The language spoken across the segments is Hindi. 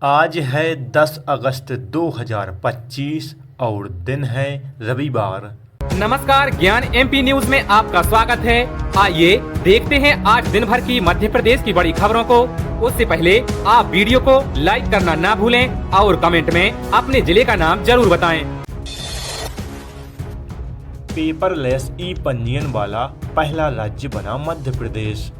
आज है 10 अगस्त 2025 और दिन है रविवार। नमस्कार, ज्ञान एमपी न्यूज में आपका स्वागत है। आइए देखते हैं आज दिन भर की मध्य प्रदेश की बड़ी खबरों को। उससे पहले आप वीडियो को लाइक करना ना भूलें और कमेंट में अपने जिले का नाम जरूर बताएं। पेपरलेस ई पंजीयन वाला पहला राज्य बना मध्य प्रदेश।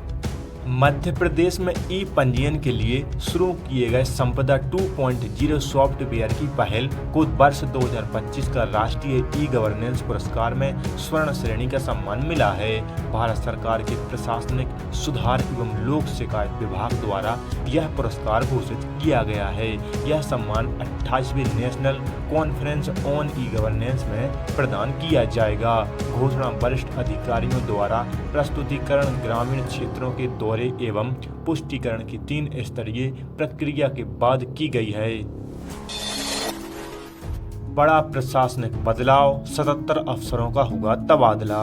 मध्य प्रदेश में ई पंजीयन के लिए शुरू किए गए संपदा 2.0 सॉफ्टवेयर की पहल को वर्ष 2025 का राष्ट्रीय ई गवर्नेंस पुरस्कार में स्वर्ण श्रेणी का सम्मान मिला है। भारत सरकार के प्रशासनिक सुधार एवं लोक शिकायत विभाग द्वारा यह पुरस्कार घोषित किया गया है। यह सम्मान 28वीं national conference on e governance में प्रदान किया जाएगा। घोषणा वरिष्ठ अधिकारियों द्वारा प्रस्तुतिकरण ग्रामीण क्षेत्रों के दौरे एवं पुष्टिकरण की 3 स्तरीय प्रक्रिया के बाद की गई है। बड़ा प्रशासनिक बदलाव, 77 अफसरों का हुआ तबादला।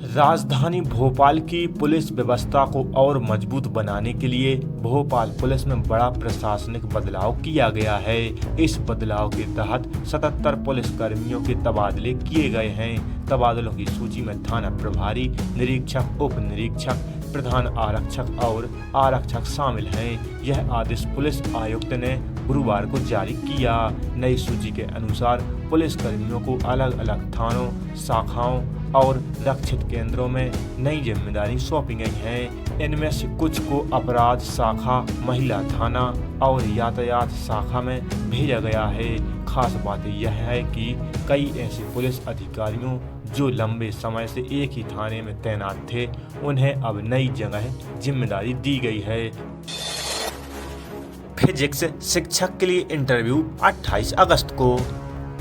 राजधानी भोपाल की पुलिस व्यवस्था को और मजबूत बनाने के लिए भोपाल पुलिस में बड़ा प्रशासनिक बदलाव किया गया है। इस बदलाव के तहत 77 पुलिस कर्मियों के तबादले किए गए हैं। तबादलों की सूची में थाना प्रभारी, निरीक्षक, उप निरीक्षक, प्रधान आरक्षक और आरक्षक शामिल हैं। यह आदेश पुलिस आयुक्त ने गुरुवार को जारी किया। नई सूची के अनुसार पुलिस कर्मियों को अलग अलग थानों, शाखाओं और रक्षित केंद्रों में नई जिम्मेदारी सौंपी गई है। इनमें से कुछ को अपराध शाखा, महिला थाना और यातायात शाखा में भेजा गया है। खास बात यह है कि कई ऐसे पुलिस अधिकारियों जो लंबे समय से एक ही थाने में तैनात थे, उन्हें अब नई जगह जिम्मेदारी दी गई है। फिजिक्स शिक्षक के लिए इंटरव्यू 28 अगस्त को।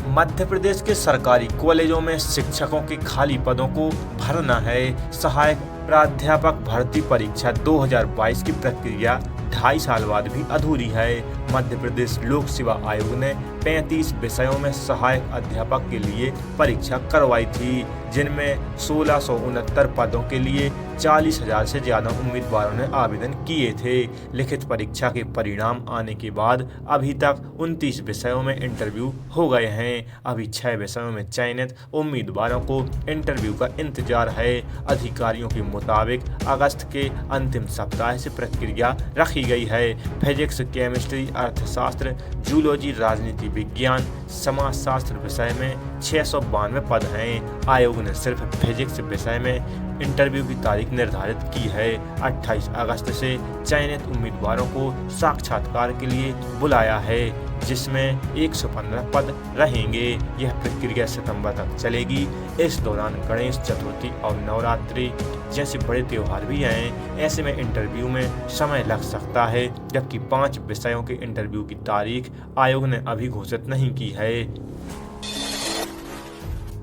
मध्य प्रदेश के सरकारी कॉलेजों में शिक्षकों के खाली पदों को भरना है। सहायक प्राध्यापक भर्ती परीक्षा 2022 की प्रक्रिया 2.5 साल बाद भी अधूरी है। मध्य प्रदेश लोक सेवा आयोग ने 35 विषयों में सहायक अध्यापक के लिए परीक्षा करवाई थी, जिनमें 1669 पदों के लिए 40,000 से ज्यादा उम्मीदवारों ने आवेदन किए थे। लिखित परीक्षा के परिणाम आने के बाद अभी तक 29 विषयों में इंटरव्यू हो गए हैं। अभी 6 विषयों में चयनित उम्मीदवारों को इंटरव्यू का इंतजार है। अधिकारियों के मुताबिक अगस्त के अंतिम सप्ताह से प्रक्रिया रखी गई है। फिजिक्स, केमिस्ट्री, अर्थशास्त्र, जूलॉजी, राजनीति विज्ञान, समाजशास्त्र विषय में 692 पद हैं। आयोग ने सिर्फ फिजिक्स विषय में इंटरव्यू की तारीख निर्धारित की है। 28 अगस्त से चयनित उम्मीदवारों को साक्षात्कार के लिए बुलाया है, जिसमें 115 पद रहेंगे। यह प्रक्रिया सितंबर तक चलेगी। इस दौरान गणेश चतुर्थी और नवरात्रि जैसे बड़े त्योहार भी हैं। ऐसे में इंटरव्यू में समय लग सकता है, जबकि 5 विषयों के इंटरव्यू की तारीख आयोग ने अभी घोषित नहीं की है।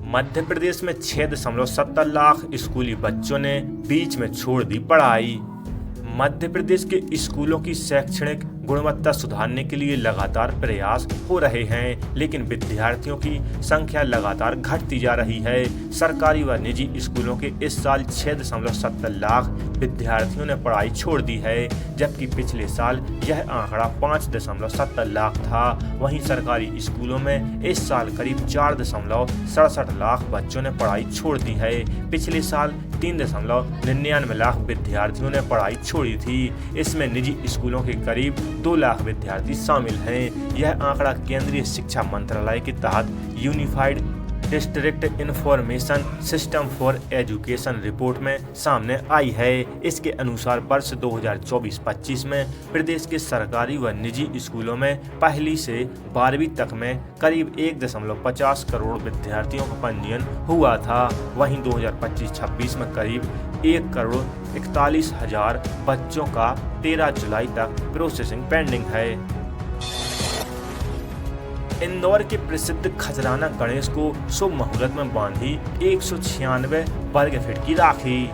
मध्य प्रदेश में 6.70 लाख स्कूली बच्चों ने बीच में छोड़ दी पढ़ाई। मध्य प्रदेश के स्कूलों की शैक्षणिक गुणवत्ता सुधारने के लिए लगातार प्रयास हो रहे हैं, लेकिन विद्यार्थियों की संख्या लगातार घटती जा रही है। सरकारी व निजी स्कूलों के इस साल 6.70 लाख विद्यार्थियों ने पढ़ाई छोड़ दी है, जबकि पिछले साल यह आंकड़ा 5.70 लाख था। वहीं सरकारी स्कूलों में इस साल करीब 4.67 लाख बच्चों ने पढ़ाई छोड़ दी है। पिछले साल 3.99 लाख विद्यार्थियों ने पढ़ाई छोड़ी थी। इसमें निजी स्कूलों के करीब 2 लाख विद्यार्थी शामिल हैं। यह आंकड़ा केंद्रीय शिक्षा मंत्रालय के तहत unified district information system for education report में सामने आई है। इसके अनुसार वर्ष 2024-25 में प्रदेश के सरकारी व निजी स्कूलों में पहली से 12वीं तक में करीब 1.50 करोड़ विद्यार्थियों का पंजीयन हुआ था। वहीं 2025-26 में करीब 1,41,000 बच्चों का 13 जुलाई तक प्रोसेसिंग पेंडिंग है। इंदौर के प्रसिद्ध खजराना गणेश को शुभ मुहूर्त में बांधी 196 वर्ग फीट की राखी।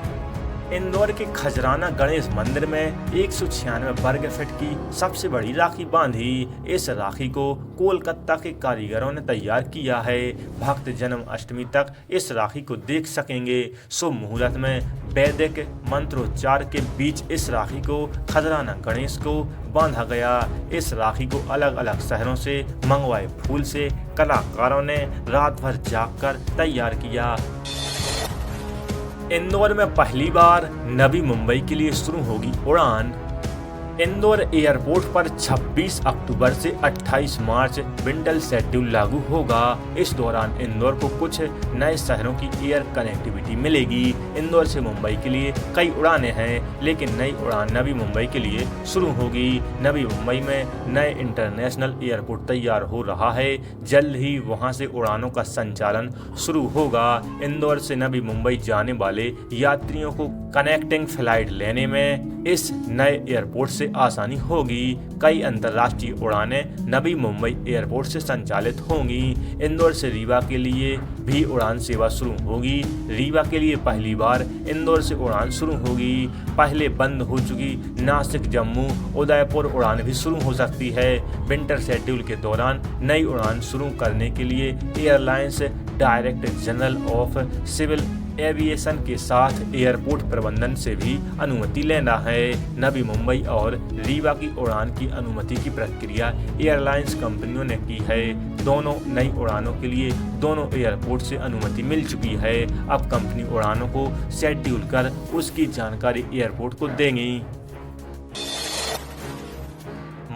इंदौर के खजराना गणेश मंदिर में 196 वर्ग फीट की सबसे बड़ी राखी बांधी। इस राखी को कोलकाता के कारीगरों ने तैयार किया है। भक्त जन्माष्टमी तक इस राखी को देख सकेंगे। शुभ मुहूर्त में वैदिक मंत्रोच्चार के बीच इस राखी को खजराना गणेश को बांधा गया। इस राखी को अलग अलग शहरों से मंगवाए फूल से कलाकारों ने रात भर जागकर तैयार किया। इंदौर में पहली बार नवी मुंबई के लिए शुरू होगी उड़ान। इंदौर एयरपोर्ट पर 26 अक्टूबर से 28 मार्च विंटर शेड्यूल लागू होगा। इस दौरान इंदौर को कुछ नए शहरों की एयर कनेक्टिविटी मिलेगी। इंदौर से मुंबई के लिए कई उड़ानें हैं, लेकिन नई उड़ान नवी मुंबई के लिए शुरू होगी। नवी मुंबई में नए इंटरनेशनल एयरपोर्ट तैयार हो रहा है। जल्द ही वहां से उड़ानों का संचालन शुरू होगा। इंदौर से नवी मुंबई जाने वाले यात्रियों को कनेक्टिंग फ्लाइट लेने में इस नए एयरपोर्ट से आसानी होगी। कई अंतर्राष्ट्रीय उड़ानें नवी मुंबई एयरपोर्ट से संचालित होंगी। इंदौर से रीवा के लिए भी उड़ान सेवा शुरू होगी। रीवा के लिए पहली बार इंदौर से उड़ान शुरू होगी। पहले बंद हो चुकी नासिक जम्मू उदयपुर उड़ान भी शुरू हो सकती है। विंटर शेड्यूल के दौरान नई उड़ान शुरू करने के लिए airlines director general of civil aviation के साथ एयरपोर्ट प्रबंधन से भी अनुमति लेना है। नवी मुंबई और रीवा की उड़ान की अनुमति की प्रक्रिया एयरलाइंस कंपनियों ने की है। दोनों नई उड़ानों के लिए दोनों एयरपोर्ट से अनुमति मिल चुकी है। अब कंपनी उड़ानों को शेड्यूल कर उसकी जानकारी एयरपोर्ट को देंगी।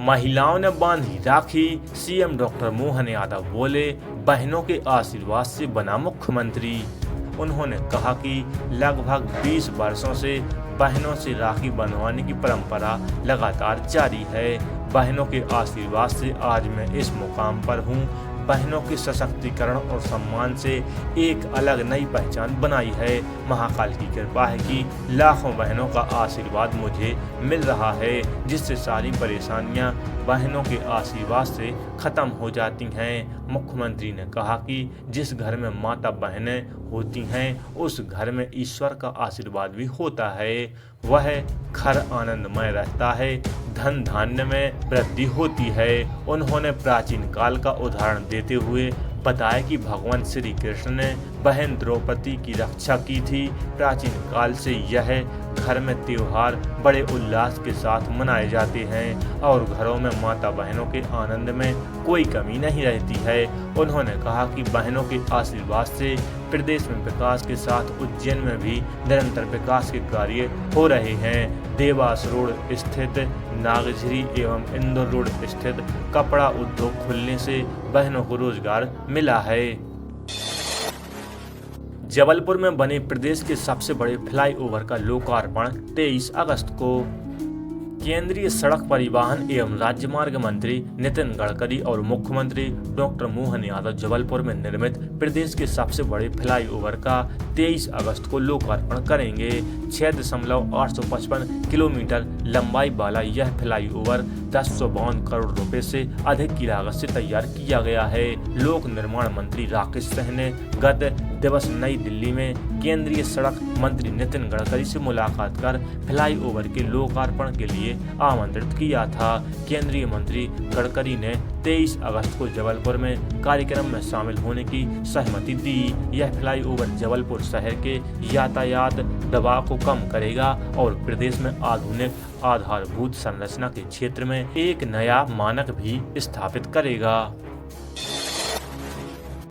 महिलाओं ने बांधी राखी, सीएम डॉक्टर मोहन यादव बोले, बहनों के आशीर्वाद से बना मुख्यमंत्री। उन्होंने कहा कि लगभग 20 वर्षों से बहनों से राखी बंधवाने की परंपरा लगातार जारी है। बहनों के आशीर्वाद से आज मैं इस मुकाम पर हूँ। बहनों के सशक्तिकरण और सम्मान से एक अलग नई पहचान बनाई है। महाकाल की कृपा है कि लाखों बहनों का आशीर्वाद मुझे मिल रहा है, जिससे सारी परेशानियां बहनों के आशीर्वाद से खत्म हो जाती हैं। मुख्यमंत्री ने कहा कि जिस घर में माता बहनें होती हैं उस घर में ईश्वर का आशीर्वाद भी होता है। वह घर आनंदमय रहता है, धन धान्य में वृद्धि होती है। उन्होंने प्राचीन काल का उदाहरण देते हुए बताया कि भगवान श्री कृष्ण ने बहन द्रौपदी की रक्षा की थी। प्राचीन काल से यह घर में त्योहार बड़े उल्लास के साथ मनाए जाते हैं और घरों में माता बहनों के आनंद में कोई कमी नहीं रहती है। उन्होंने कहा कि बहनों के आशीर्वाद से प्रदेश में विकास के साथ उज्जैन में भी निरंतर विकास के कार्य हो रहे हैं। देवास रोड स्थित नागझरी एवं इंदौर रोड स्थित कपड़ा उद्योग खुलने से बहनों को रोजगार मिला है। जबलपुर में बने प्रदेश के सबसे बड़े फ्लाईओवर का लोकार्पण 23 अगस्त को। केंद्रीय सड़क परिवहन एवं राजमार्ग मंत्री नितिन गडकरी और मुख्यमंत्री डॉक्टर मोहन यादव जबलपुर में निर्मित प्रदेश के सबसे बड़े फ्लाईओवर का 23 अगस्त को लोकार्पण करेंगे। 6.855 किलोमीटर लंबाई वाला यह फ्लाईओवर 1052 करोड़ रुपए से अधिक की लागत से तैयार किया गया है। लोक निर्माण मंत्री राकेश सिंह ने गत दिवस नई दिल्ली में केंद्रीय सड़क मंत्री नितिन गडकरी से मुलाकात कर फ्लाईओवर के लोकार्पण के लिए आमंत्रित किया था। केंद्रीय मंत्री गडकरी ने 23 अगस्त को जबलपुर में कार्यक्रम में शामिल होने की सहमति दी। यह फ्लाईओवर जबलपुर शहर के यातायात दबाव को कम करेगा और प्रदेश में आधुनिक आधारभूत संरचना के क्षेत्र में एक नया मानक भी स्थापित करेगा।